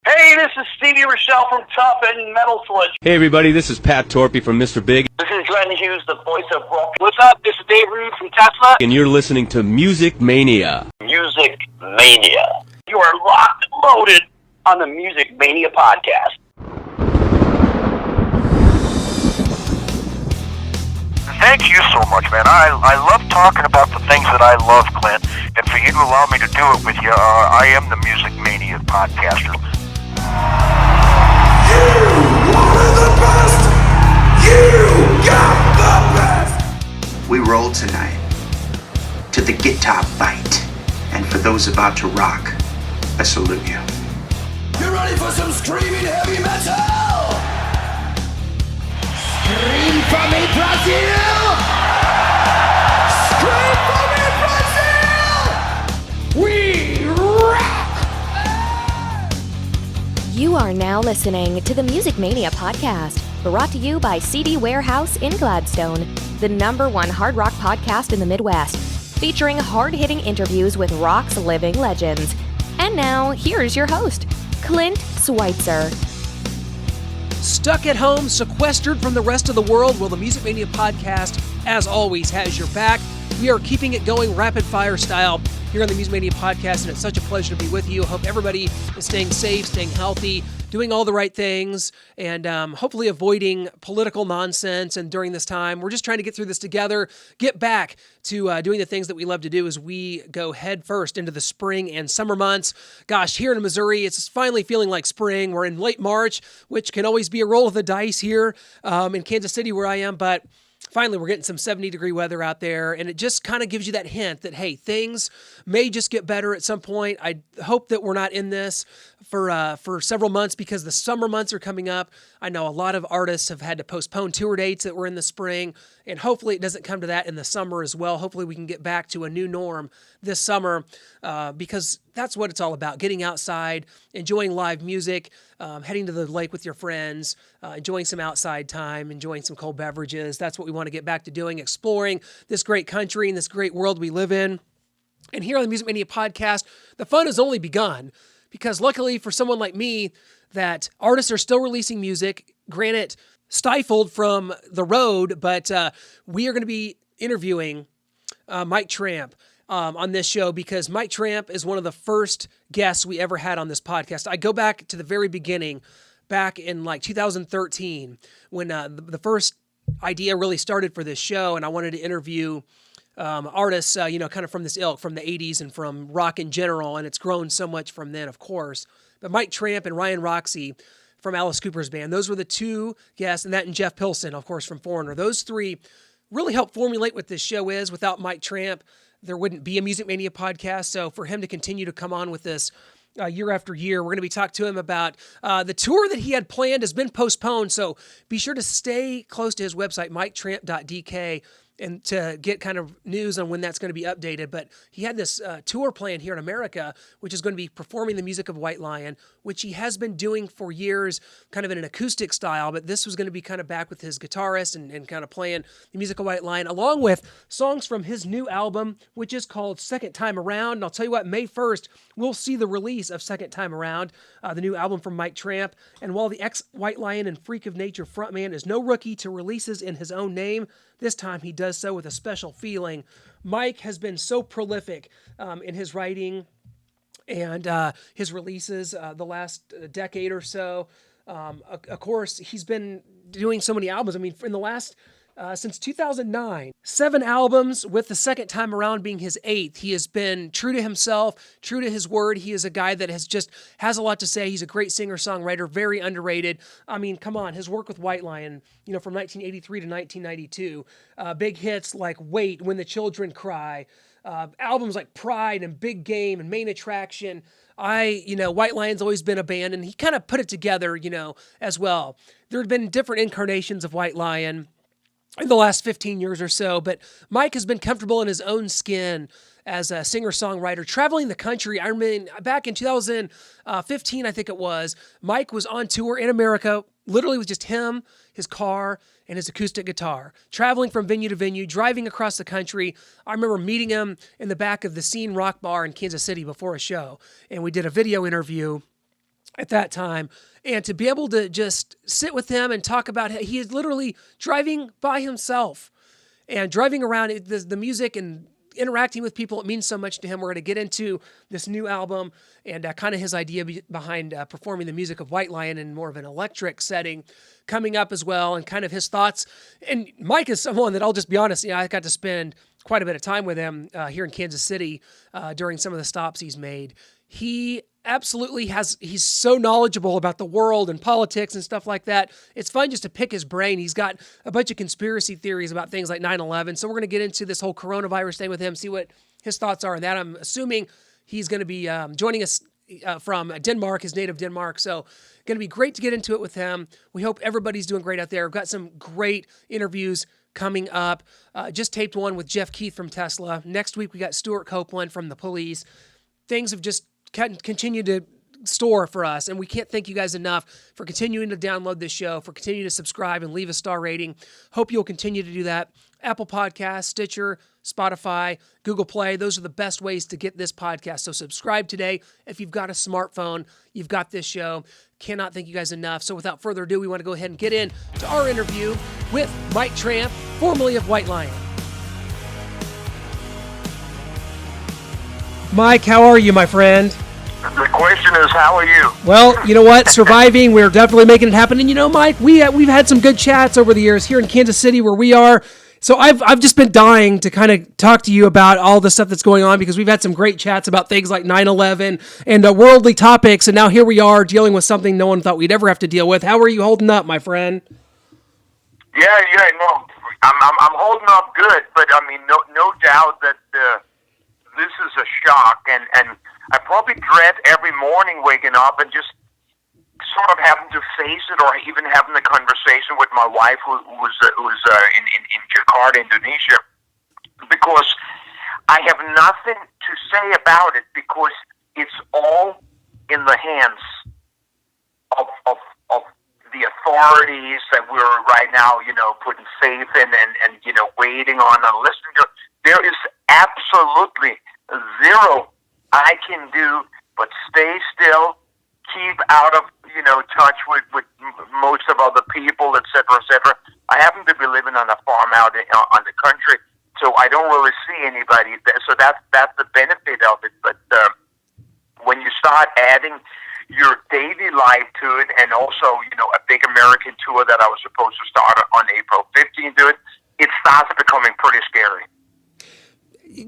Hey, this is Stevie Rochelle from Tough and Metal Sledge. Hey everybody, this is Pat Torpy from Mr. Big. This is Glenn Hughes, the voice of rock. What's up? This is Dave Rude from Tesla. And you're listening to Music Mania. Music Mania. You are locked and loaded on the Music Mania podcast. Thank you so much, man. I love talking about the things that I love, Clint. And for you to allow me to do it with you, I am the Music Mania podcaster. You wanted the best! You got the best! We roll tonight to the guitar bite. And for those about to rock, I salute you. You ready for some screaming heavy metal? Scream for me, Brazil! Scream for me, Brazil! We rock! You are now listening to the Music Mania podcast, brought to you by CD Warehouse in Gladstone, the #1 hard rock podcast in the Midwest, featuring hard-hitting interviews with rock's living legends. And now, here's your host, Clint Schweitzer. Stuck at home, sequestered from the rest of the world? Well, the Music Mania podcast, as always, has your back. We are keeping it going rapid-fire style here on the Music Mania podcast, and it's such a pleasure to be with you. Hope everybody is staying safe, staying healthy, doing all the right things, and hopefully avoiding political nonsense. And during this time, we're just trying to get through this together, get back to doing the things that we love to do as we go head first into the spring and summer months. Gosh, here in Missouri, it's finally feeling like spring. We're in late March, which can always be a roll of the dice here in Kansas City where I am, but finally, we're getting some 70-degree weather out there, and it just kind of gives you that hint that, hey, things may just get better at some point. I hope that we're not in this for several months because the summer months are coming up. I know a lot of artists have had to postpone tour dates that were in the spring, and hopefully it doesn't come to that in the summer as well. Hopefully we can get back to a new norm this summer because that's what it's all about, getting outside, enjoying live music, heading to the lake with your friends, enjoying some outside time, enjoying some cold beverages. That's what we want to get back to doing, exploring this great country and this great world we live in. And here on the Music Mania podcast, the fun has only begun because luckily for someone like me, that artists are still releasing music, granted stifled from the road, but we are going to be interviewing Mike Tramp on this show because Mike Tramp is one of the first guests we ever had on this podcast. I go back to the very beginning, back in like 2013, when the first idea really started for this show, and I wanted to interview artists, kind of from this ilk, from the 80s and from rock in general, and it's grown so much from then, of course. But Mike Tramp and Ryan Roxie from Alice Cooper's band, those were the two guests, and Jeff Pilson, of course, from Foreigner. Those three really helped formulate what this show is. Without Mike Tramp, there wouldn't be a Music Mania podcast. So for him to continue to come on with this year after year, we're going to be talking to him about the tour that he had planned has been postponed. So be sure to stay close to his website, miketramp.dk, and to get kind of news on when that's going to be updated. But he had this tour plan here in America, which is going to be performing the music of White Lion, which he has been doing for years, kind of in an acoustic style. But this was going to be kind of back with his guitarist and kind of playing the music of White Lion, along with songs from his new album, which is called Second Time Around. And I'll tell you what, May 1st, we'll see the release of Second Time Around, the new album from Mike Tramp. And while the ex-White Lion and Freak of Nature frontman is no rookie to releases in his own name, this time he does so with a special feeling. Mike has been so prolific in his writing and his releases the last decade or so. Of course, he's been doing so many albums. I mean, in the last since 2009, 7 albums, with the second time around being his 8th. He has been true to himself, true to his word. He is a guy that has a lot to say. He's a great singer-songwriter, very underrated. I mean, come on, his work with White Lion, from 1983 to 1992, big hits like Wait, When the Children Cry, albums like Pride and Big Game and Main Attraction. White Lion's always been a band, and he kind of put it together, as well. There have been different incarnations of White Lion in the last 15 years or so, but Mike has been comfortable in his own skin as a singer-songwriter, traveling the country. I mean, back in 2015, I think it was, Mike was on tour in America, literally with just him, his car, and his acoustic guitar, traveling from venue to venue, driving across the country. I remember meeting him in the back of the Scene Rock Bar in Kansas City before a show, and we did a video interview. at that time, and to be able to just sit with him and talk about it. He is literally driving by himself and driving around the music and interacting with people. It means so much to him. We're going to get into this new album and kind of his idea behind performing the music of White Lion in more of an electric setting coming up as well, and kind of his thoughts. And Mike is someone that, I'll just be honest, I got to spend quite a bit of time with him here in Kansas City during some of the stops he's made. He absolutely he's so knowledgeable about the world and politics and stuff like that. It's fun just to pick his brain. He's got a bunch of conspiracy theories about things like 9/11. So we're going to get into this whole coronavirus thing with him, see what his thoughts are on that. I'm assuming he's going to be joining us from Denmark, his native Denmark. So going to be great to get into it with him. We hope everybody's doing great out there. We've got some great interviews coming up. Just taped one with Jeff Keith from Tesla. Next week, we got Stuart Copeland from The Police. Things have just continued to store for us, and we can't thank you guys enough for continuing to download this show, for continuing to subscribe and leave a star rating. Hope you'll continue to do that. Apple Podcasts, Stitcher, Spotify, Google Play, those are the best ways to get this podcast. So subscribe today. If you've got a smartphone, you've got this show. Cannot thank you guys enough. So without further ado, we want to go ahead and get in to our interview with Mike Tramp, formerly of White Lion. Mike, how are you, my friend? The question is, how are you? Well, you know what? Surviving. We're definitely making it happen. And you know, Mike, we've had some good chats over the years here in Kansas City where we are. So I've just been dying to kind of talk to you about all the stuff that's going on, because we've had some great chats about things like 9/11 and worldly topics. And now here we are dealing with something no one thought we'd ever have to deal with. How are you holding up, my friend? Yeah, no, I'm holding up good, but I mean, no doubt that this is a shock, and I probably dread every morning waking up and just sort of having to face it, or even having the conversation with my wife, who's in Jakarta, Indonesia, because I have nothing to say about it, because it's all in the hands of the authorities that we're right now, putting faith in and waiting on and listening to. There is absolutely zero I can do but stay still, keep out of touch with most of other people, etc., etc. I happen to be living on a farm out on the country, so I don't really see anybody there. So that's the benefit of it. But when you start adding your daily life to it, and also a big American tour that I was supposed to start on April 15th to it, it starts becoming pretty scary.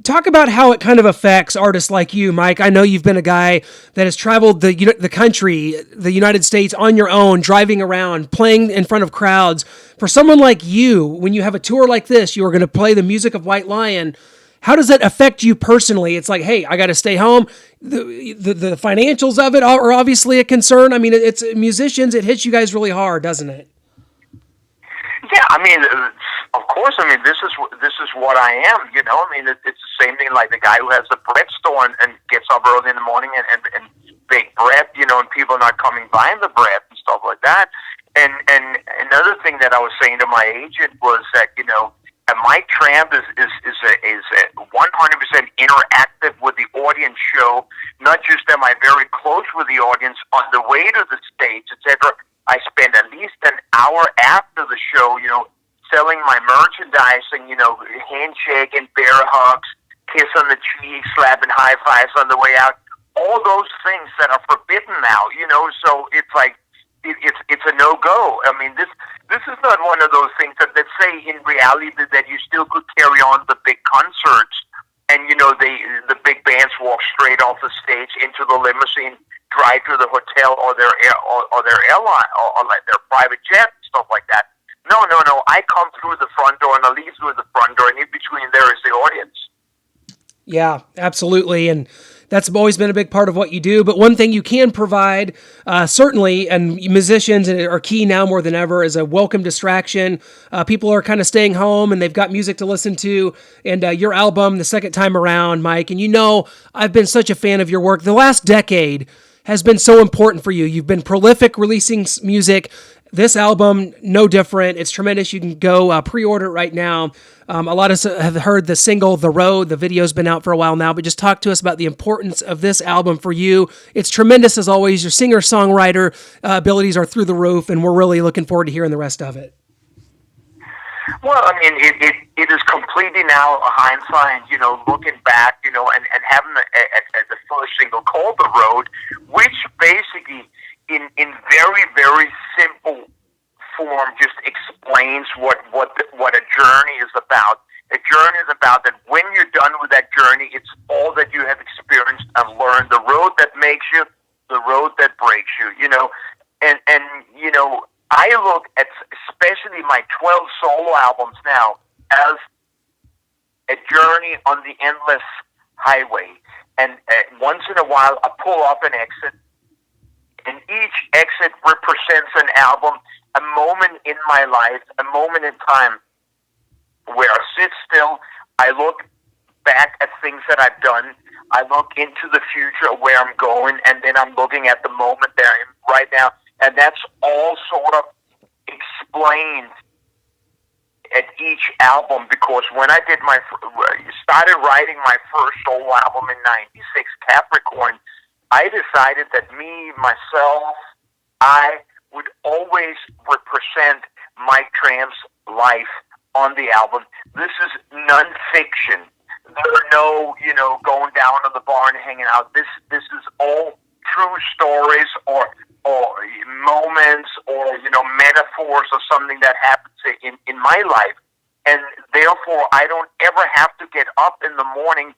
Talk about how it kind of affects artists like you, Mike. I know you've been a guy that has traveled the country, the United States, on your own, driving around, playing in front of crowds. For someone like you, when you have a tour like this, you are going to play the music of White Lion. How does that affect you personally? It's like, hey, I got to stay home. The financials of it are obviously a concern. I mean, it's musicians. It hits you guys really hard, doesn't it? Yeah, I mean, of course. I mean, this is what I am. I mean, it's the same thing like the guy who has the bread store and gets up early in the morning and bake bread. And people not coming buying the bread and stuff like that. And another thing that I was saying to my agent was that Mike Tramp is 100% interactive with the audience show. Not just am I very close with the audience on the way to the stage, etc. I spend at least an hour after the show, selling my merchandising, handshaking, bear hugs, kiss on the cheek, slapping high fives on the way out. All those things that are forbidden now, so it's like, it's a no-go. I mean, this is not one of those things that say in reality that you still could carry on the big concerts, and the big bands walk straight off the stage into the limousine, drive to the hotel or their airline or like their private jet and stuff like that. No. I come through the front door and I leave through the front door, and in between there is the audience. Yeah, absolutely. And that's always been a big part of what you do. But one thing you can provide, certainly, and musicians are key now more than ever, is a welcome distraction. People are kind of staying home and they've got music to listen to. And your album, the second time around, Mike, and I've been such a fan of your work. The last decade has been so important for you. You've been prolific releasing music. This album, no different. It's tremendous. You can go pre-order it right now. A lot of us have heard the single, The Road. The video's been out for a while now, but just talk to us about the importance of this album for you. It's tremendous as always. Your singer-songwriter abilities are through the roof, and we're really looking forward to hearing the rest of it. Well, I mean, it is completely now a hindsight, looking back, and having the first single called The Road, which basically in very, very simple form just explains what a journey is about. A journey is about that when you're done with that journey, it's all that you have experienced and learned. The road that makes you, the road that breaks you, and I look at especially my 12 solo albums now as a journey on the endless highway. And once in a while, I pull off an exit, and each exit represents an album, a moment in my life, a moment in time where I sit still, I look back at things that I've done, I look into the future of where I'm going, and then I'm looking at the moment that I'm in right now, and that's all sort of explained at each album, because when I started writing my first solo album in '96, Capricorn, I decided that myself, I would always represent Mike Tramp's life on the album. This is non-fiction. There are no, going down to the bar and hanging out. This is all true stories or moments or, metaphors or something that happens in my life. And therefore, I don't ever have to get up in the morning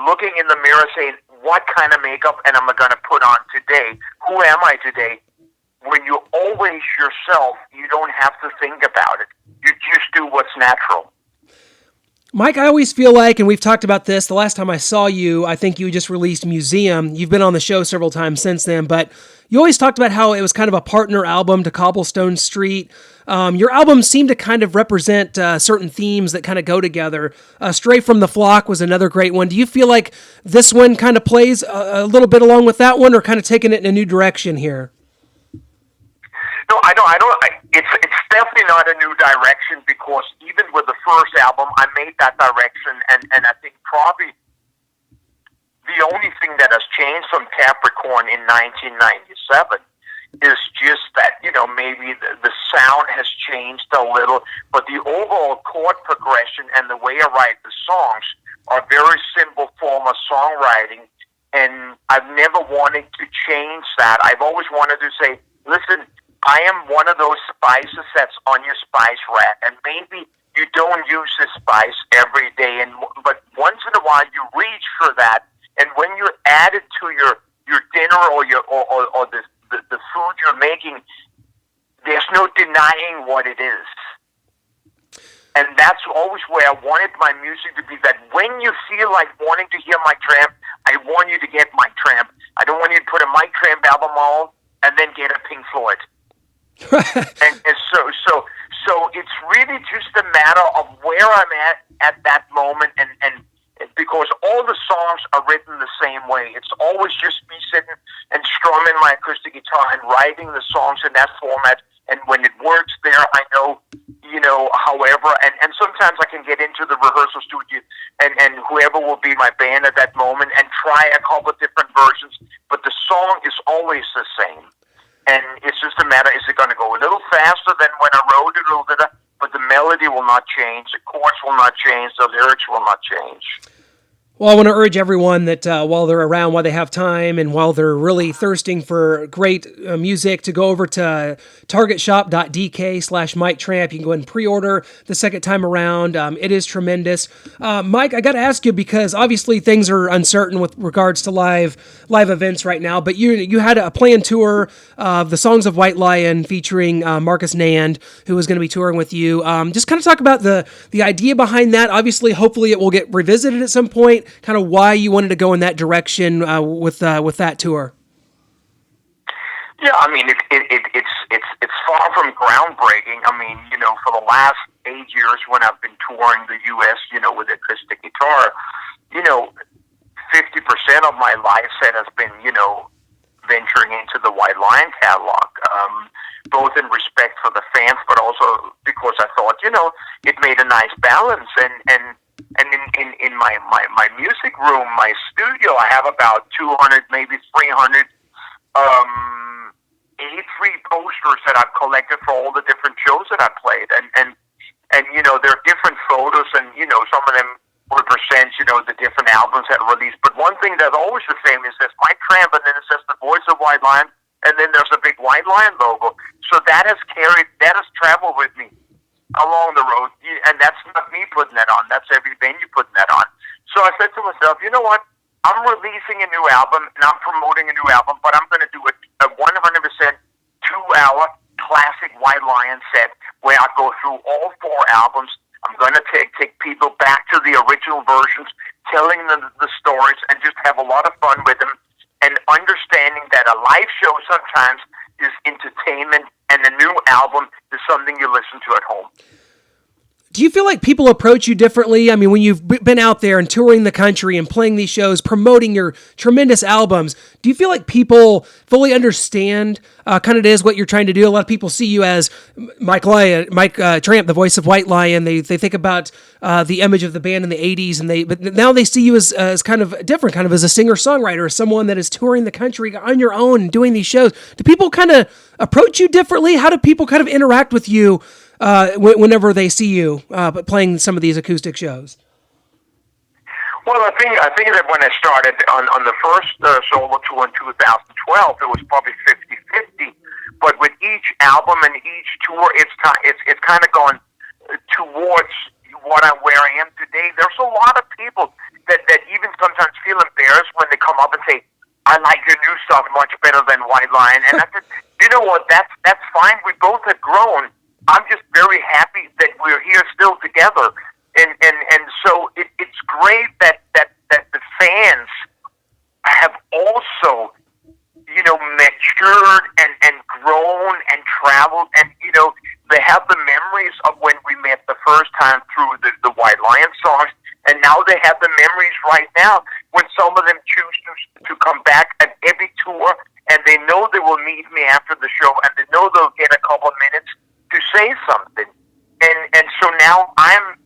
looking in the mirror saying, what kind of makeup am I going to put on today? Who am I today? When you're always yourself, you don't have to think about it. You just do what's natural. Mike, I always feel like, and we've talked about this, the last time I saw you, I think you just released Museum. You've been on the show several times since then, but you always talked about how it was kind of a partner album to Cobblestone Street. Your albums seem to kind of represent certain themes that kind of go together. Stray from the Flock was another great one. Do you feel like this one kind of plays a little bit along with that one, or kind of taking it in a new direction here? No, I don't. It's definitely not a new direction, because even with the first album, I made that direction, and I think probably the only thing that has changed from Capricorn in 1997 is just that, maybe the sound has changed a little, but the overall chord progression and the way I write the songs are very simple form of songwriting, and I've never wanted to change that. I've always wanted to say, listen, I am one of those spices that's on your spice rack, and maybe you don't use this spice every day, but once in a while you reach for that, and when you add it to your dinner or the food you're making, there's no denying what it is. And that's always where I wanted my music to be, that when you feel like wanting to hear Mike Tramp, I want you to get Mike Tramp. I don't want you to put a Mike Tramp album on and then get a Pink Floyd. and so it's really just a matter of where I'm at that moment, and because all the songs are written the same way. It's always just me sitting and strumming my acoustic guitar and writing the songs in that format, and when it works there, I know, however, and sometimes I can get into the rehearsal studio and whoever will be my band at that moment and try a couple of different versions, but the song is always the same. And it's just a matter, is it going to go a little faster than when I wrote it, a little bit, but the melody will not change, the chords will not change, the lyrics will not change. Well, I want to urge everyone that while they're around, while they have time, and while they're really thirsting for great music, to go over to targetshop.dk/Mike Tramp. You can go ahead and pre-order the second time around. It is tremendous. Mike, I got to ask you, because obviously things are uncertain with regards to live events right now, but you had a planned tour of the Songs of White Lion featuring Marcus Nand, who was going to be touring with you. Just kind of talk about the idea behind that. Obviously, hopefully it will get revisited at some point. Kind of why you wanted to go in that direction with that tour. Yeah, I mean it's far from groundbreaking. I mean, for the last 8 years when I've been touring the U.S., with acoustic guitar, 50% of my life set has been, venturing into the White Lion catalog, both in respect for the fans, but also because I thought, it made a nice balance. And in my music room, my studio, I have about 200, maybe 300 A3 posters that I've collected for all the different shows that I've played. And there are different photos, and, some of them represent, the different albums that are released. But one thing that's always the same is this Mike Tramp, and then it says the voice of White Lion, and then there's a big White Lion logo. So that has traveled with me along the road, and that's not me putting that on. That's every venue putting that on. So I said to myself, you know what? I'm releasing a new album, and I'm promoting a new album, but I'm going to do a 100% 2-hour classic White Lion set where I go through all 4 albums. I'm going to take people back to the original versions, telling them the stories, and just have a lot of fun with them, and understanding that a live show sometimes is entertainment, and a new album is something you listen to at home. Do you feel like people approach you differently? I mean, when you've been out there and touring the country and playing these shows, promoting your tremendous albums, do you feel like people fully understand kind of is what you're trying to do? A lot of people see you as Mike Tramp, the voice of White Lion. They think about the image of the band in the 80s, but now they see you as kind of different, kind of as a singer-songwriter, as someone that is touring the country on your own and doing these shows. Do people kind of approach you differently? How do people kind of interact with you whenever they see you playing some of these acoustic shows? Well, I think that when I started on the first solo tour in 2012, it was probably 50-50. But with each album and each tour, it's kind of gone towards where I am today. There's a lot of people that even sometimes feel embarrassed when they come up and say, "I like your new stuff much better than White Lion." And I said, you know what? That's fine. We both have grown. I'm just very happy that we're here still together, and so it's great that the fans have also, matured and grown and traveled, and they have the memories of when we met the first time through the White Lion songs, and now they have the memories right now when some of them choose to come back at every tour, and they know they will meet me after the show, and they know they'll get a couple of minutes to say something, and so now I'm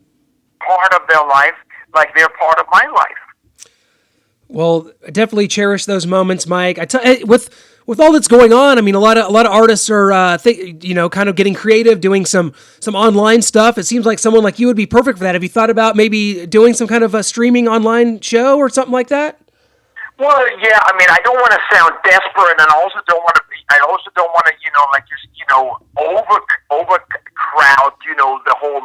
part of their life, like they're part of my life. Well, I definitely cherish those moments, Mike. With all that's going on, I mean, a lot of artists are kind of getting creative, doing some online stuff. It seems like someone like you would be perfect for that. Have you thought about maybe doing some kind of a streaming online show or something like that? Well, yeah. I mean, I don't want to sound desperate, and I also don't want to, overcrowd, the whole,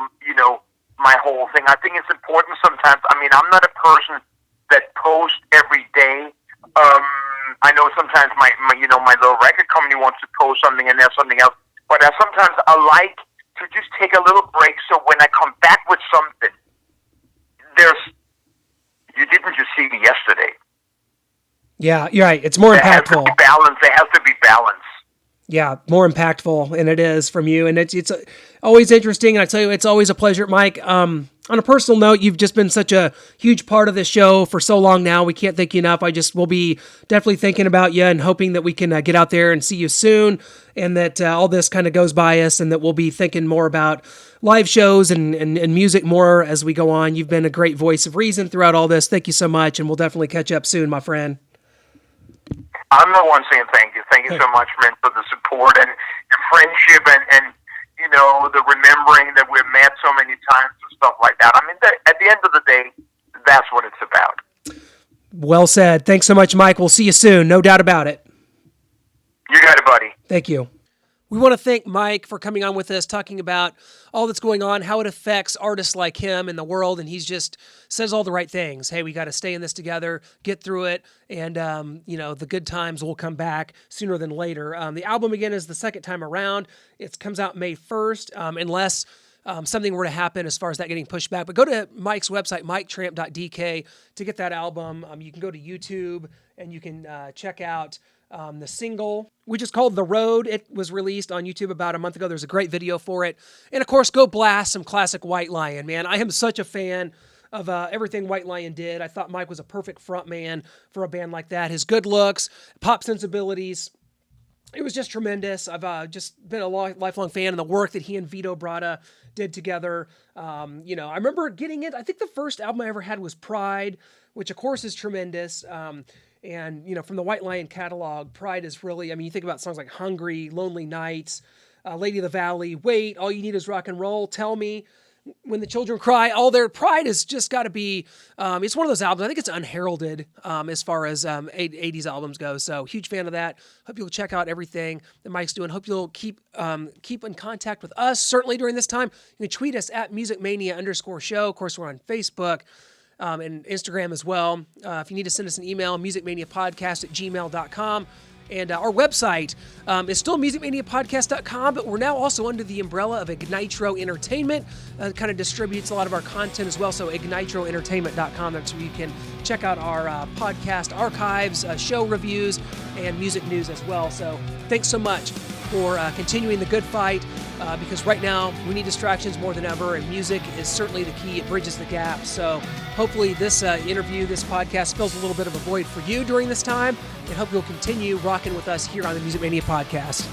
my whole thing. I think it's important sometimes. I mean, I'm not a person that posts every day. I know sometimes my little record company wants to post something and there's something else, but sometimes I like to just take a little break. So when I come back with something, you didn't just see me yesterday. Yeah, you're right. It's more impactful. There has to be balance. Yeah, more impactful, and it is from you, and it's always interesting. And I tell you, it's always a pleasure, Mike. On a personal note, you've just been such a huge part of this show for so long now. We can't thank you enough. We'll be definitely thinking about you and hoping that we can get out there and see you soon, and that all this kind of goes by us, and that we'll be thinking more about live shows and music more as we go on. You've been a great voice of reason throughout all this. Thank you so much, and we'll definitely catch up soon, my friend. I'm the one saying thank you. Thank you so much, Brent, for the support and friendship and the remembering that we've met so many times and stuff like that. I mean, at the end of the day, that's what it's about. Well said. Thanks so much, Mike. We'll see you soon. No doubt about it. You got it, buddy. Thank you. We want to thank Mike for coming on with us, talking about all that's going on, how it affects artists like him in the world, and he's just says all the right things. Hey, we got to stay in this together, get through it, and the good times will come back sooner than later. The album, again, is the second time around. It comes out May 1st, unless something were to happen as far as that getting pushed back. But go to Mike's website, miketramp.dk, to get that album. You can go to YouTube, and you can check out the single, which is called The Road. It was released on YouTube about a month ago. There's a great video for it. And of course, go blast some classic White Lion, man. I am such a fan of everything White Lion did. I thought Mike was a perfect frontman for a band like that. His good looks, pop sensibilities, it was just tremendous. I've just been a lifelong fan of the work that he and Vito Bratta did together. I remember getting it. I think the first album I ever had was Pride, which of course is tremendous. And from the White Lion catalog, Pride is really, you think about songs like Hungry, Lonely Nights, Lady of the Valley, Wait, All You Need Is Rock and Roll, Tell Me, When the Children Cry, all their Pride has just got to be, it's one of those albums, I think it's unheralded as far as 80s albums go. So huge fan of that. Hope you'll check out everything that Mike's doing. Hope you'll keep in contact with us, certainly during this time. You can tweet us at musicmania_show. Of course, we're on Facebook and Instagram as well. If you need to send us an email, musicmaniapodcast@gmail.com. And our website is still musicmaniapodcast.com, but we're now also under the umbrella of Ignitro Entertainment. Kind of distributes a lot of our content as well, so ignitroentertainment.com. That's where you can check out our podcast archives, show reviews, and music news as well. So thanks so much for continuing the good fight, because right now we need distractions more than ever, and music is certainly the key. It bridges the gap. So hopefully this interview, this podcast fills a little bit of a void for you during this time, and hope you'll continue rocking with us here on the Music Mania Podcast.